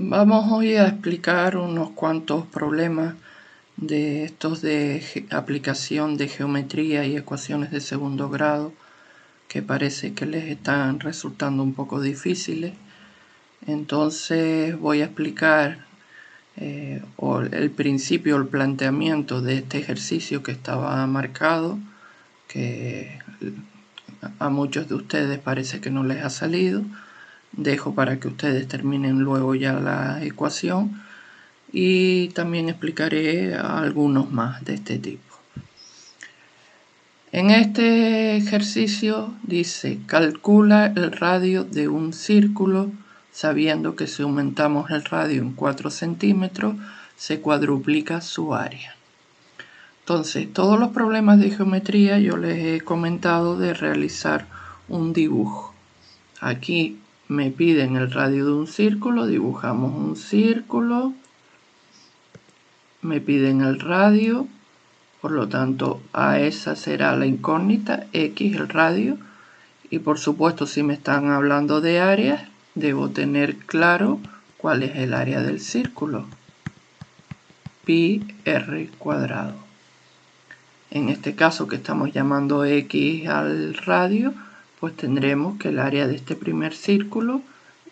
Vamos hoy a explicar unos cuantos problemas de estos de aplicación de geometría y ecuaciones de segundo grado que parece que les están resultando un poco difíciles. Entonces voy a explicar el principio, el planteamiento de este ejercicio que estaba marcado, que a muchos de ustedes parece que no les ha salido. Dejo para que ustedes terminen luego ya la ecuación y también explicaré algunos más de este tipo. En este ejercicio dice: calcula el radio de un círculo sabiendo que si aumentamos el radio en 4 centímetros se cuadruplica su área. Entonces, todos los problemas de geometría yo les he comentado de realizar un dibujo. Aquí me piden el radio de un círculo, dibujamos un círculo, me piden el radio, por lo tanto a esa será la incógnita, x el radio, y por supuesto si me están hablando de áreas, debo tener claro cuál es el área del círculo, pi r cuadrado. En este caso que estamos llamando x al radio, pues tendremos que el área de este primer círculo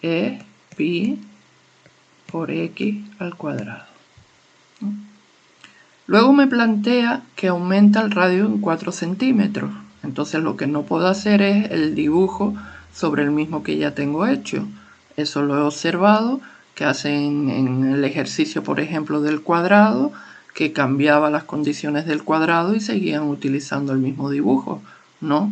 es pi por x al cuadrado. Luego me plantea que aumenta el radio en 4 centímetros. Entonces lo que no puedo hacer es el dibujo sobre el mismo que ya tengo hecho. Eso lo he observado que hacen en el ejercicio, por ejemplo, del cuadrado, que cambiaba las condiciones del cuadrado y seguían utilizando el mismo dibujo. No,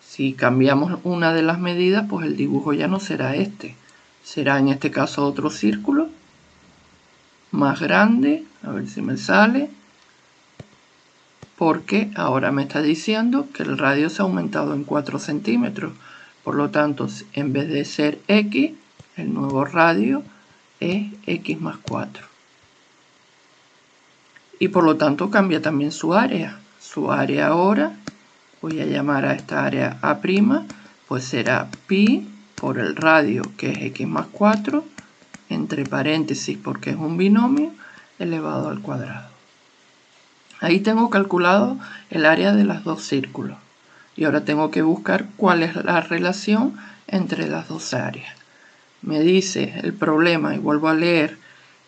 si cambiamos una de las medidas, pues el dibujo ya no será este. Será en este caso otro círculo más grande, a ver si me sale, porque ahora me está diciendo que el radio se ha aumentado en 4 centímetros. Por lo tanto, en vez de ser x, el nuevo radio es x más 4. Y por lo tanto cambia también su área. Su área ahora, voy a llamar a esta área A', pues será pi por el radio, que es x más 4, entre paréntesis porque es un binomio, elevado al cuadrado. Ahí tengo calculado el área de los dos círculos. Y ahora tengo que buscar cuál es la relación entre las dos áreas. Me dice el problema, y vuelvo a leer,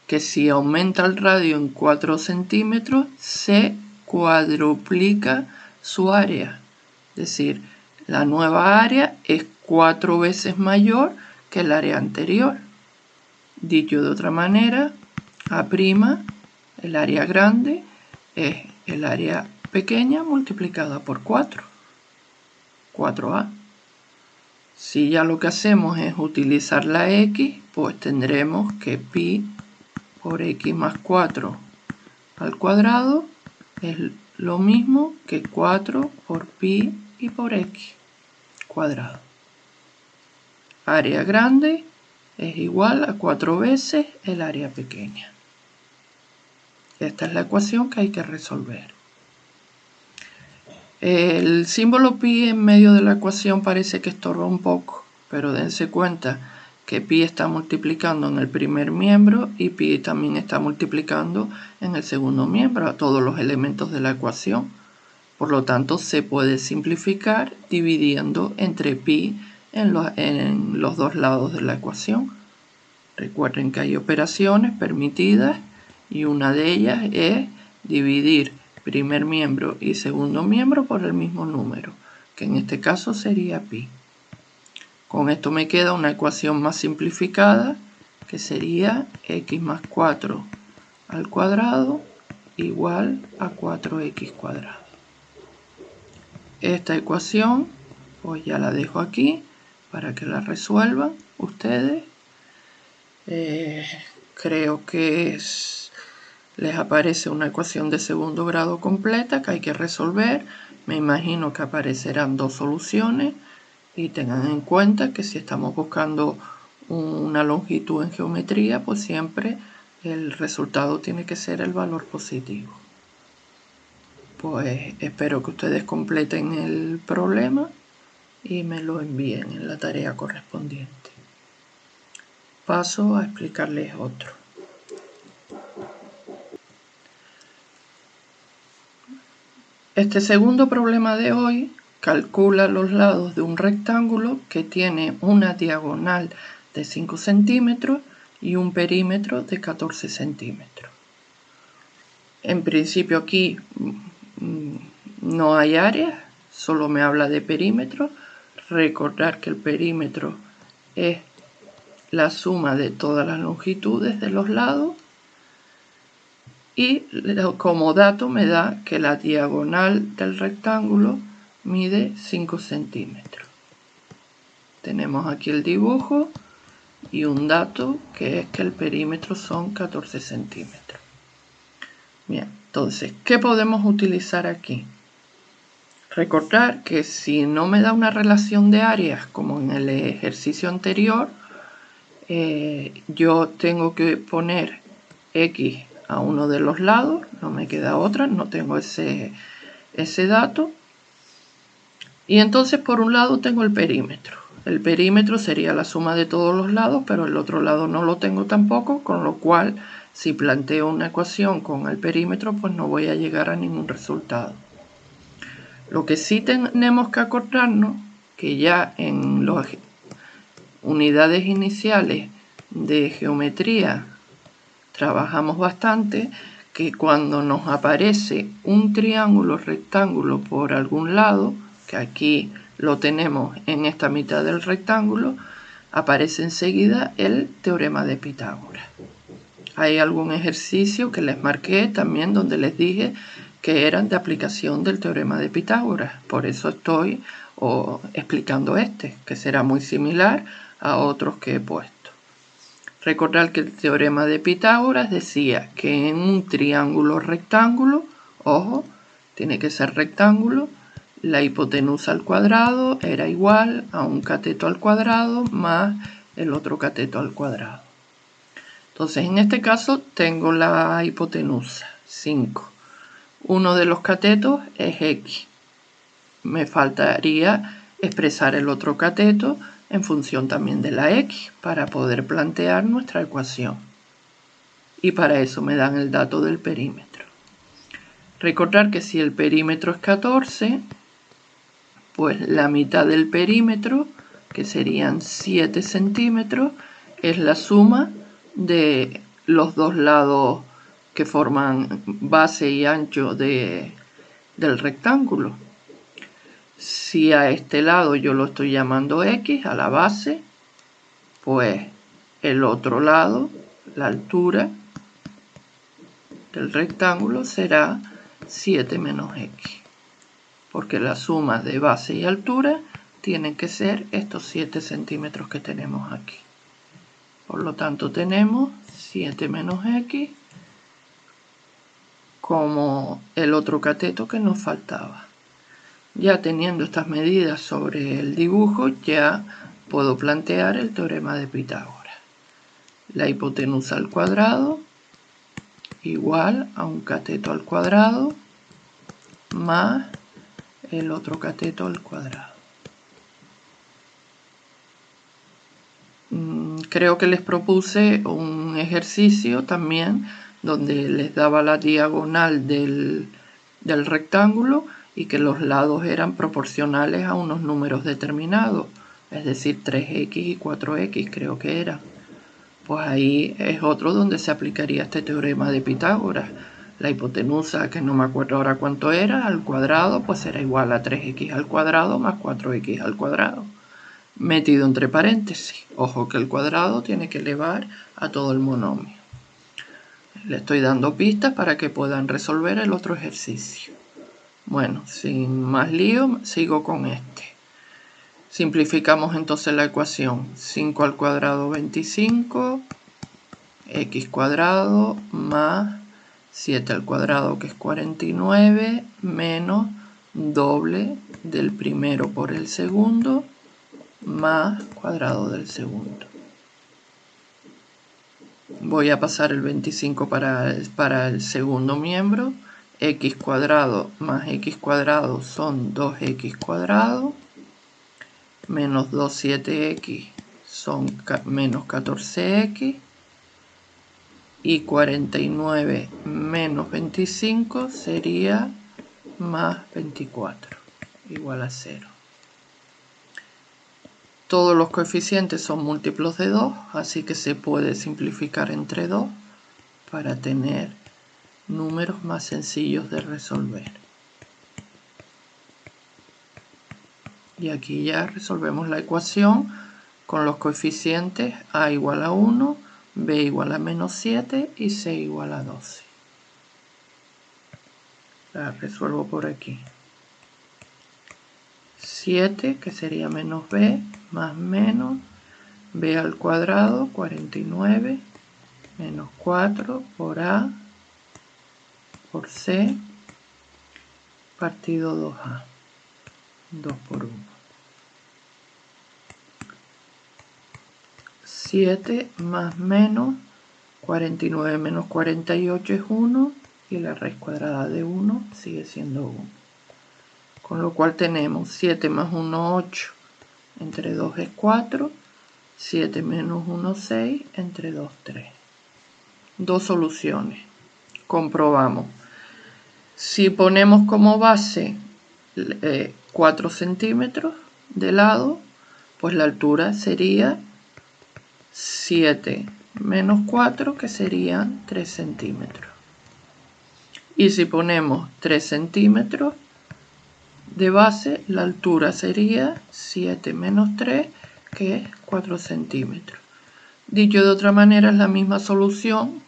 que si aumenta el radio en 4 centímetros, se cuadruplica su área. Es decir, la nueva área es 4 veces mayor que el área anterior. Dicho de otra manera, A', el área grande, es el área pequeña multiplicada por 4. 4a. Si ya lo que hacemos es utilizar la x, pues tendremos que pi por x más 4 al cuadrado es lo mismo que 4 por pi y por x cuadrado. Área grande es igual a 4 veces el área pequeña. Esta es la ecuación que hay que resolver. El símbolo pi en medio de la ecuación parece que estorba un poco, pero dense cuenta que pi está multiplicando en el primer miembro y pi también está multiplicando en el segundo miembro a todos los elementos de la ecuación. Por lo tanto, se puede simplificar dividiendo entre pi en los dos lados de la ecuación. Recuerden que hay operaciones permitidas y una de ellas es dividir primer miembro y segundo miembro por el mismo número, que en este caso sería pi. Con esto me queda una ecuación más simplificada, que sería x más 4 al cuadrado igual a 4x cuadrado. Esta ecuación, pues ya la dejo aquí para que la resuelvan ustedes. Creo que les aparece una ecuación de segundo grado completa que hay que resolver. Me imagino que aparecerán dos soluciones y tengan en cuenta que si estamos buscando una longitud en geometría, pues siempre el resultado tiene que ser el valor positivo. Pues espero que ustedes completen el problema y me lo envíen en la tarea correspondiente. paso a explicarles otro. Este segundo problema de hoy calcula los lados de un rectángulo que tiene una diagonal de 5 centímetros y un perímetro de 14 centímetros. En principio aquí no hay áreas, solo me habla de perímetro. Recordar que el perímetro es la suma de todas las longitudes de los lados. Y como dato me da que la diagonal del rectángulo mide 5 centímetros. Tenemos aquí el dibujo y un dato que es que el perímetro son 14 centímetros. Bien, entonces, ¿qué podemos utilizar aquí? Recordar que si no me da una relación de áreas como en el ejercicio anterior, yo tengo que poner x a uno de los lados, no me queda otra, no tengo ese dato. Y entonces por un lado tengo el perímetro. El perímetro sería la suma de todos los lados, pero el otro lado no lo tengo tampoco, con lo cual si planteo una ecuación con el perímetro, pues no voy a llegar a ningún resultado. Lo que sí tenemos que acordarnos, que ya en las unidades iniciales de geometría trabajamos bastante, que cuando nos aparece un triángulo rectángulo por algún lado, que aquí lo tenemos en esta mitad del rectángulo, aparece enseguida el teorema de Pitágoras. Hay algún ejercicio que les marqué también donde les dije que eran de aplicación del teorema de Pitágoras. Por eso estoy explicando que será muy similar a otros que he puesto. Recordar que el teorema de Pitágoras decía que en un triángulo rectángulo, ojo, tiene que ser rectángulo, la hipotenusa al cuadrado era igual a un cateto al cuadrado más el otro cateto al cuadrado. Entonces, en este caso tengo la hipotenusa, 5. Uno de los catetos es x. Me faltaría expresar el otro cateto en función también de la x para poder plantear nuestra ecuación. Y para eso me dan el dato del perímetro. Recordar que si el perímetro es 14, pues la mitad del perímetro, que serían 7 centímetros, es la suma de los dos lados que forman base y ancho del rectángulo. Si a este lado yo lo estoy llamando x, a la base, pues el otro lado, la altura del rectángulo será 7 menos x. Porque la suma de base y altura tienen que ser estos 7 centímetros que tenemos aquí. Por lo tanto tenemos 7 menos x como el otro cateto que nos faltaba. Ya teniendo estas medidas sobre el dibujo, ya puedo plantear el teorema de Pitágoras. La hipotenusa al cuadrado igual a un cateto al cuadrado más el otro cateto al cuadrado. Creo que les propuse un ejercicio también donde les daba la diagonal del rectángulo y que los lados eran proporcionales a unos números determinados, es decir, 3x y 4x creo que era. Pues ahí es otro donde se aplicaría este teorema de Pitágoras. La hipotenusa, que no me acuerdo ahora cuánto era, al cuadrado, pues era igual a 3x al cuadrado más 4x al cuadrado. Metido entre paréntesis. Ojo que el cuadrado tiene que elevar a todo el monomio. Le estoy dando pistas para que puedan resolver el otro ejercicio. Bueno, sin más lío, sigo con este. Simplificamos entonces la ecuación. 5 al cuadrado 25, x cuadrado más 7 al cuadrado que es 49, menos doble del primero por el segundo, más cuadrado del segundo. Voy a pasar el 25 para el segundo miembro. X cuadrado más x cuadrado son 2x cuadrado, menos 2 7x son menos 14x y 49 menos 25 sería más 24, igual a 0. Todos los coeficientes son múltiplos de 2, así que se puede simplificar entre 2 para tener números más sencillos de resolver. Y aquí ya resolvemos la ecuación con los coeficientes a igual a 1, b igual a menos 7 y c igual a 12. La resuelvo por aquí. 7, que sería menos b, más menos b al cuadrado, 49, menos 4 por a por c, partido 2a, 2 por 1. 7 más menos 49 menos 48 es 1 y la raíz cuadrada de 1 sigue siendo 1. Con lo cual tenemos 7 más 1, 8, entre 2 es 4, 7 menos 1, 6, entre 2, 3. Dos soluciones. Comprobamos. Si ponemos como base 4 centímetros de lado, pues la altura sería 7 menos 4, que serían 3 centímetros. Y si ponemos 3 centímetros de base, la altura sería 7 menos 3, que es 4 centímetros. Dicho de otra manera, es la misma solución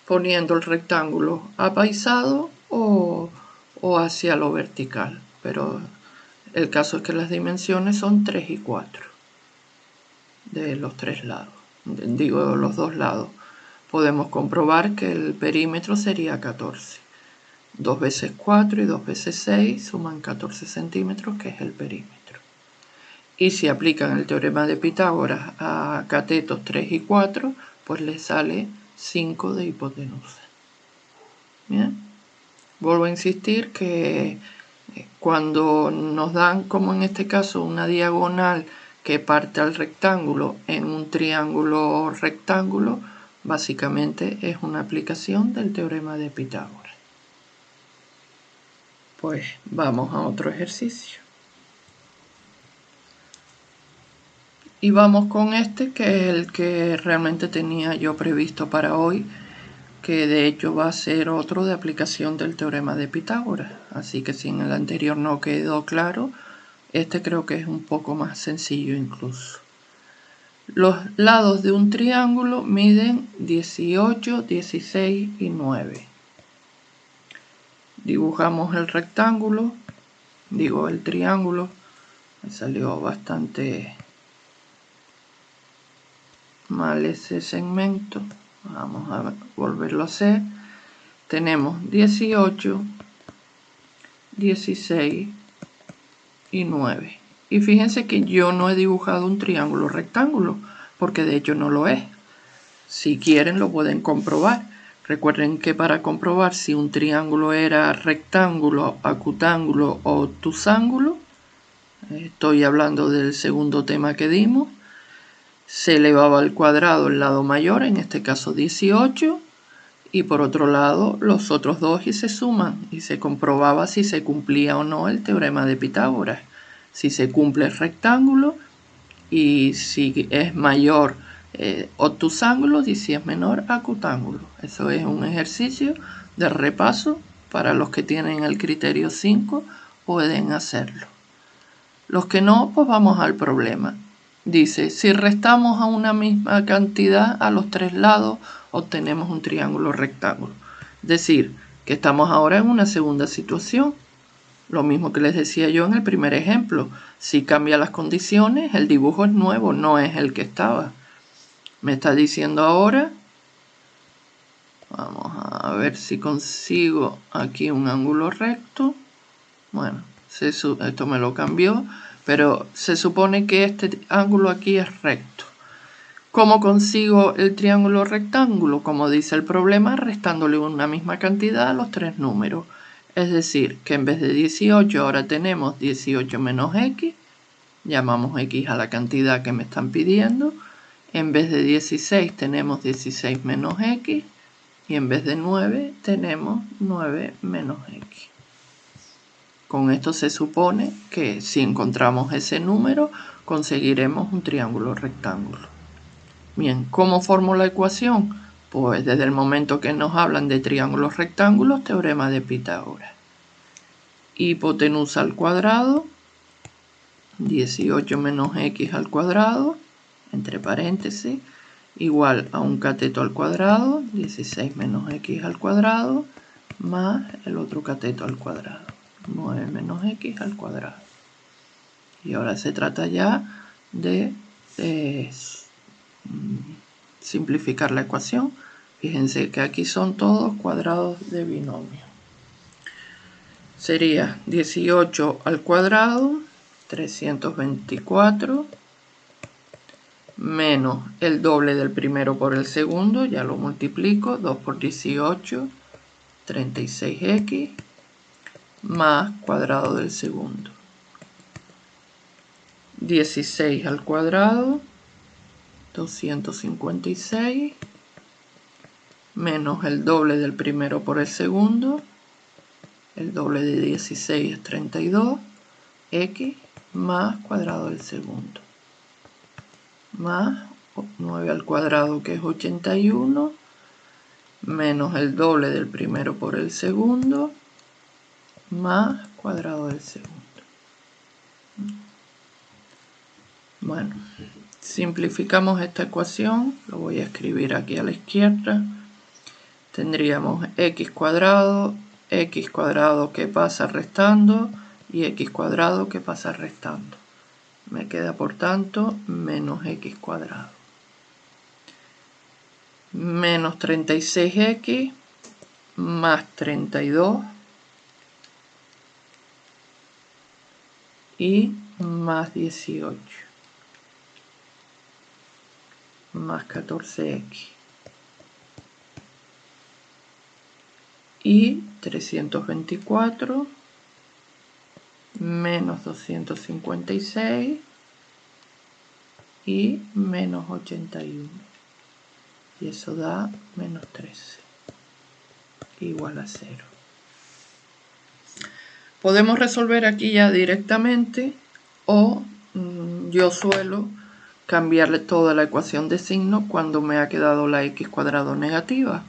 poniendo el rectángulo apaisado o hacia lo vertical. Pero el caso es que las dimensiones son 3 y 4 de los tres lados. Digo, los dos lados. Podemos comprobar que el perímetro sería 14. 2 veces 4 y 2 veces 6 suman 14 centímetros, que es el perímetro. Y si aplican el teorema de Pitágoras a catetos 3 y 4, pues les sale 5 de hipotenusa. Bien. Vuelvo a insistir que cuando nos dan, como en este caso, una diagonal que parte al rectángulo en un triángulo rectángulo, básicamente es una aplicación del teorema de Pitágoras. Pues vamos a otro ejercicio. Y vamos con este, que es el que realmente tenía yo previsto para hoy, que de hecho va a ser otro de aplicación del teorema de Pitágoras. Así que si en el anterior no quedó claro, este creo que es un poco más sencillo incluso. Los lados de un triángulo miden 18, 16 y 9. Dibujamos el rectángulo, digo el triángulo, me salió bastante mal ese segmento. Vamos a volverlo a hacer. Tenemos 18, 16 y 9. Y fíjense que yo no he dibujado un triángulo rectángulo, porque de hecho no lo es. Si quieren lo pueden comprobar. Recuerden que para comprobar si un triángulo era rectángulo, acutángulo o obtusángulo, estoy hablando del segundo tema que dimos, se elevaba al cuadrado el lado mayor, en este caso 18, y por otro lado los otros dos y se suman, y se comprobaba si se cumplía o no el teorema de Pitágoras. Si se cumple el rectángulo y si es mayor obtusángulo y si es menor acutángulo. Eso es un ejercicio de repaso. Para los que tienen el criterio 5 pueden hacerlo. Los que no, pues vamos al problema. Dice, si restamos a una misma cantidad a los tres lados, obtenemos un triángulo rectángulo. Es decir, que estamos ahora en una segunda situación. Lo mismo que les decía yo en el primer ejemplo. Si cambia las condiciones, el dibujo es nuevo, no es el que estaba. Me está diciendo ahora, vamos a ver si consigo aquí un ángulo recto. Bueno, esto me lo cambió, pero se supone que este ángulo aquí es recto. ¿Cómo consigo el triángulo rectángulo? Como dice el problema, restándole una misma cantidad a los tres números. Es decir, que en vez de 18 ahora tenemos 18 menos x, Llamamos x a la cantidad que me están pidiendo. En vez de 16 tenemos 16 menos x. Y en vez de 9 tenemos 9 menos x. Con esto se supone que si encontramos ese número, conseguiremos un triángulo rectángulo. Bien, ¿cómo formo la ecuación? Pues desde el momento que nos hablan de triángulos rectángulos, teorema de Pitágoras. Hipotenusa al cuadrado, 18 menos x al cuadrado, entre paréntesis, igual a un cateto al cuadrado, 16 menos x al cuadrado, más el otro cateto al cuadrado, 9 menos x al cuadrado. Y ahora se trata ya de simplificar la ecuación. Fíjense que aquí son todos cuadrados de binomio. Sería 18 al cuadrado, 324, menos el doble del primero por el segundo, ya lo multiplico, 2 por 18, 36x, más cuadrado del segundo. 16 al cuadrado, 256, menos el doble del primero por el segundo, el doble de 16 es 32, x más cuadrado del segundo, más 9 al cuadrado que es 81, menos el doble del primero por el segundo, más cuadrado del segundo. Bueno, simplificamos esta ecuación, lo voy a escribir aquí a la izquierda. Tendríamos x cuadrado que pasa restando y x cuadrado que pasa restando. Me queda por tanto menos x cuadrado. Menos 36x más 32 y más 18 más 14x y 324 menos 256 y menos 81, y eso da menos 13 igual a 0. Podemos resolver aquí ya directamente, o yo suelo cambiarle toda la ecuación de signo cuando me ha quedado la x cuadrado negativa,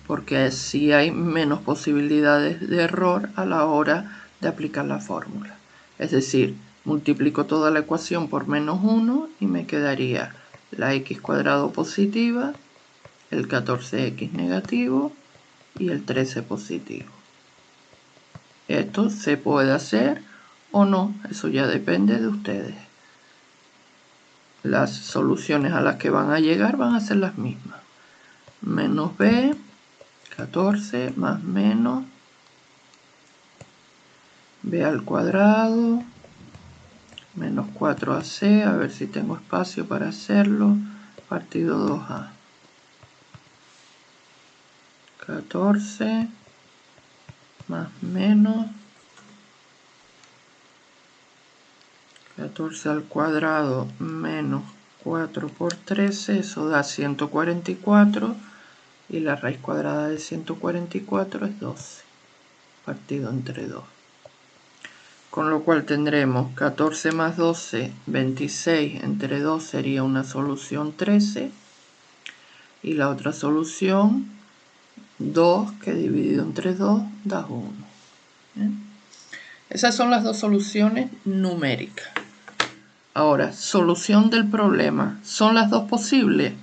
porque así hay menos posibilidades de error a la hora de aplicar la fórmula. Es decir, multiplico toda la ecuación por menos 1 y me quedaría la x cuadrado positiva, el 14x negativo y el 13 positivo. Esto se puede hacer o no, eso ya depende de ustedes. Las soluciones a las que van a llegar van a ser las mismas. Menos b, 14 más menos b al cuadrado, menos 4ac, a ver si tengo espacio para hacerlo, partido 2a. 14 más menos 14 al cuadrado menos 4 por 13, eso da 144, y la raíz cuadrada de 144 es 12, partido entre 2. Con lo cual tendremos 14 más 12, 26, entre 2 sería una solución 13, y la otra solución 2, que dividido entre 2 da 1. ¿Bien? Esas son las dos soluciones numéricas. Ahora, solución del problema. ¿Son las dos posibles?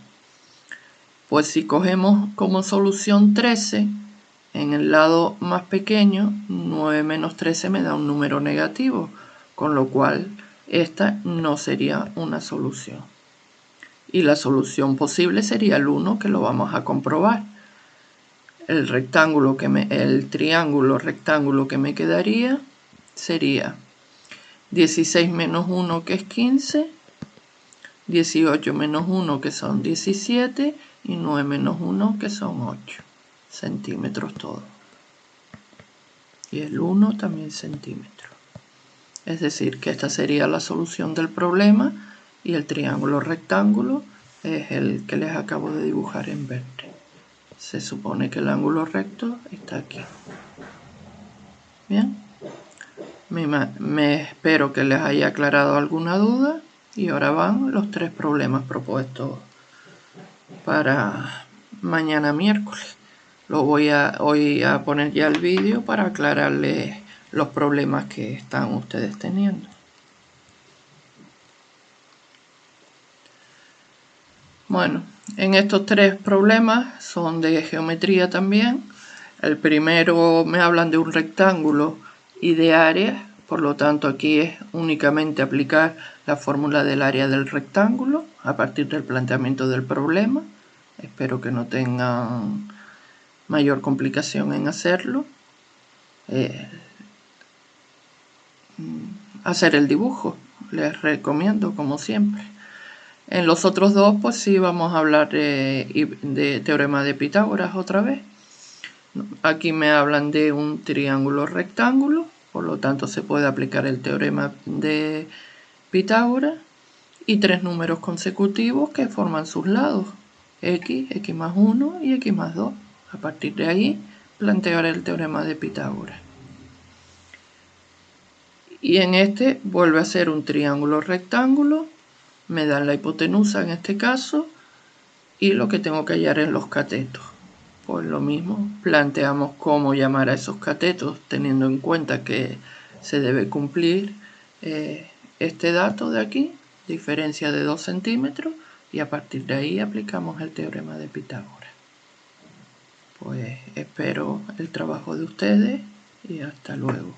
Pues si cogemos como solución 13, en el lado más pequeño, 9 menos 13 me da un número negativo, con lo cual esta no sería una solución. Y la solución posible sería el 1, que lo vamos a comprobar. El triángulo rectángulo que me quedaría sería 16 menos 1, que es 15, 18 menos 1, que son 17, y 9 menos 1, que son 8 centímetros todo. Y el 1 también centímetros. Es decir, que esta sería la solución del problema y el triángulo rectángulo es el que les acabo de dibujar en verde. Se supone que el ángulo recto está aquí. Bien, me espero que les haya aclarado alguna duda y ahora van los 3 problemas propuestos para mañana miércoles. Voy a poner ya el vídeo para aclararles los problemas que están ustedes teniendo. Bueno, en estos 3 problemas son de geometría también. El primero me hablan de un rectángulo y de áreas, por lo tanto aquí es únicamente aplicar la fórmula del área del rectángulo a partir del planteamiento del problema. Espero que no tengan mayor complicación en hacerlo. Hacer el dibujo, les recomiendo como siempre. En los otros dos, pues sí, vamos a hablar de teorema de Pitágoras otra vez. Aquí me hablan de un triángulo rectángulo, por lo tanto se puede aplicar el teorema de Pitágoras y 3 números consecutivos que forman sus lados, x, x más 1 y x más 2. A partir de ahí, plantear el teorema de Pitágoras. Y en este vuelve a ser un triángulo rectángulo, me dan la hipotenusa en este caso y lo que tengo que hallar es los catetos. Pues lo mismo, planteamos cómo llamar a esos catetos teniendo en cuenta que se debe cumplir este dato de aquí, diferencia de 2 centímetros, y a partir de ahí aplicamos el teorema de Pitágoras. Pues espero el trabajo de ustedes y hasta luego.